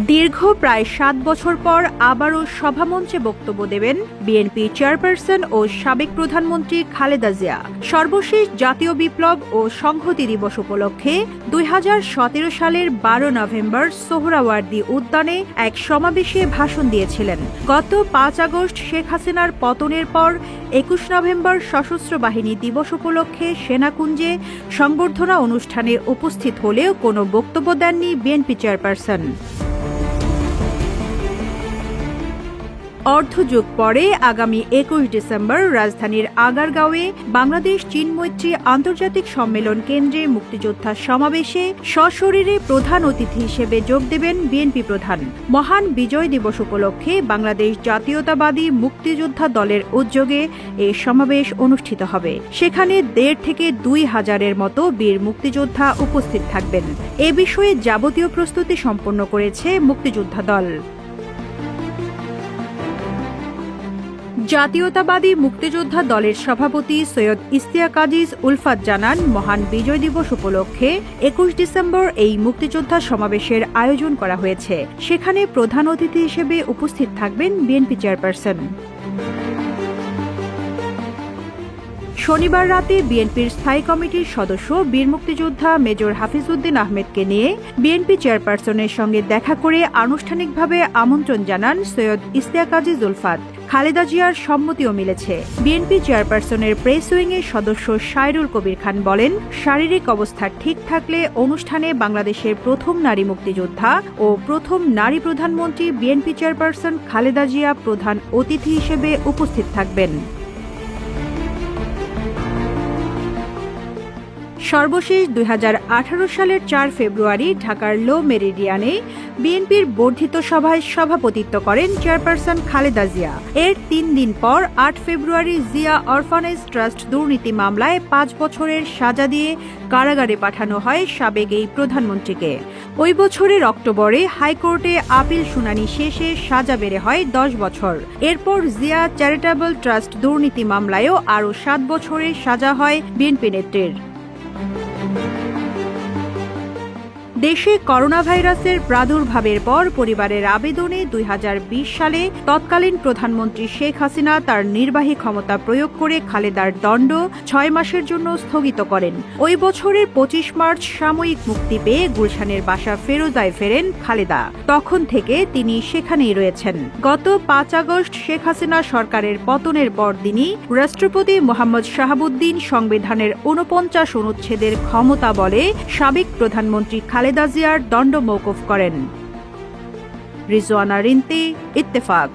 দীর্ঘ প্রায় ৭ বছর পর আবারও সভামঞ্চে বক্তব্য দেবেন বিএনপি চেয়ারপারসন ও সাবেক প্রধানমন্ত্রী খালেদা জিয়া। সর্বশেষ জাতীয় বিপ্লব ও সংহতি দিবস উপলক্ষে ২০১৭ সালের ১২ নভেম্বর সোহরাওয়ার্দী উদ্যানে এক সমাবেশে ভাষণ দিয়েছিলেন। গত ৫ আগস্ট শেখ হাসিনার পতনের পর ২১ নভেম্বর সশস্ত্র বাহিনী দিবস উপলক্ষে সেনাকুঞ্জে সংবর্ধনা অনুষ্ঠানে উপস্থিত হলেও কোনো বক্তব্য দেননি বিএনপি চেয়ারপারসন। অর্ধযুগ পরে আগামী ২১ ডিসেম্বর রাজধানীর আগারগাঁওয়ে বাংলাদেশ চীন মৈত্রী আন্তর্জাতিক সম্মেলন কেন্দ্রে মুক্তিযোদ্ধা সমাবেশে সশরীরে প্রধান অতিথি হিসেবে যোগ দেবেন বিএনপি প্রধান। মহান বিজয় দিবস উপলক্ষে বাংলাদেশ জাতীয়তাবাদী মুক্তিযোদ্ধা দলের উদ্যোগে এই সমাবেশ অনুষ্ঠিত হবে। সেখানে ১.৫ থেকে ২ হাজারের মতো বীর মুক্তিযোদ্ধা উপস্থিত থাকবেন। এ বিষয়ে যাবতীয় প্রস্তুতি সম্পন্ন করেছে মুক্তিযোদ্ধা দল। জাতীয়তাবাদী মুক্তিযোদ্ধা দলের সভাপতি সৈয়দ ইশতিয়াক আজিজ উলফাত জানান, মহান বিজয় দিবস উপলক্ষে ২১ ডিসেম্বর এই মুক্তিযোদ্ধা সমাবেশের আয়োজন করা হয়েছে। সেখানে প্রধান অতিথি হিসেবে উপস্থিত থাকবেন বিএনপি চেয়ারপারসন। শনিবার রাতে বিএনপির স্থায়ী কমিটির সদস্য বীর মুক্তিযোদ্ধা মেজর হাফিজউদ্দিন আহমেদকে নিয়ে বিএনপি চেয়ারপারসনের সঙ্গে দেখা করে আনুষ্ঠানিকভাবে আমন্ত্রণ জানান সৈয়দ ইশতিয়াক আজিজ উলফাত। খালেদা জিয়ার সম্মতিও মিলেছে। বিএনপি চেয়ারপারসনের প্রেস উইংয়ের সদস্য শায়রুল কবির খান বলেন, শারীরিক অবস্থা ঠিক থাকলে অনুষ্ঠানে বাংলাদেশের প্রথম নারী মুক্তিযোদ্ধা ও প্রথম নারী প্রধানমন্ত্রী বিএনপি চেয়ারপারসন খালেদা জিয়া প্রধান অতিথি হিসেবে উপস্থিত থাকবেন। সর্বশেষ ২০১৮ সালের ৪ ফেব্রুয়ারি ঢাকার লো মেরিডিয়ানে বিএনপির বর্ধিত সভায় সভাপতিত্ব করেন চেয়ারপারসন খালেদা জিয়া। এর ৩ দিন পর ৮ ফেব্রুয়ারি জিয়া অরফানেজ ট্রাস্ট দুর্নীতি মামলায় ৫ বছরের সাজা দিয়ে কারাগারে পাঠানো হয় সাবেক এই প্রধানমন্ত্রীকে। ওই বছরের অক্টোবরে হাইকোর্টে আপিল শুনানি শেষে সাজা বেড়ে হয় ১০ বছর। এরপর জিয়া চ্যারিটেবল ট্রাস্ট দুর্নীতি মামলায়ও আরও ৭ বছরের সাজা হয় বিএনপি নেত্রীর। দেশে করোনা ভাইরাসের প্রাদুর্ভাবের পর পরিবারের আবেদনে ২০২০ সালে তৎকালীন প্রধানমন্ত্রী শেখ হাসিনা তার নির্বাহী ক্ষমতা প্রয়োগ করে খালেদার দণ্ড ৬ মাসের জন্য স্থগিত করেন। ওই বছরের ২৫ মার্চ সাময়িক মুক্তি পেয়ে গুলশানের বাসা ফেরোজায় ফেরেন খালেদা। তখন থেকে তিনি সেখানেই রয়েছেন। গত ৫ আগস্ট শেখ হাসিনা সরকারের পতনের পরদিনই রাষ্ট্রপতি মোহাম্মদ শাহাবুদ্দিন সংবিধানের ৪৯ অনুচ্ছেদের ক্ষমতা বলে সাবেক প্রধানমন্ত্রী খালেদা জিয়ার দণ্ড মওকুফ করেন। রিজওয়ানা রিন্তি, ইত্তেফাক।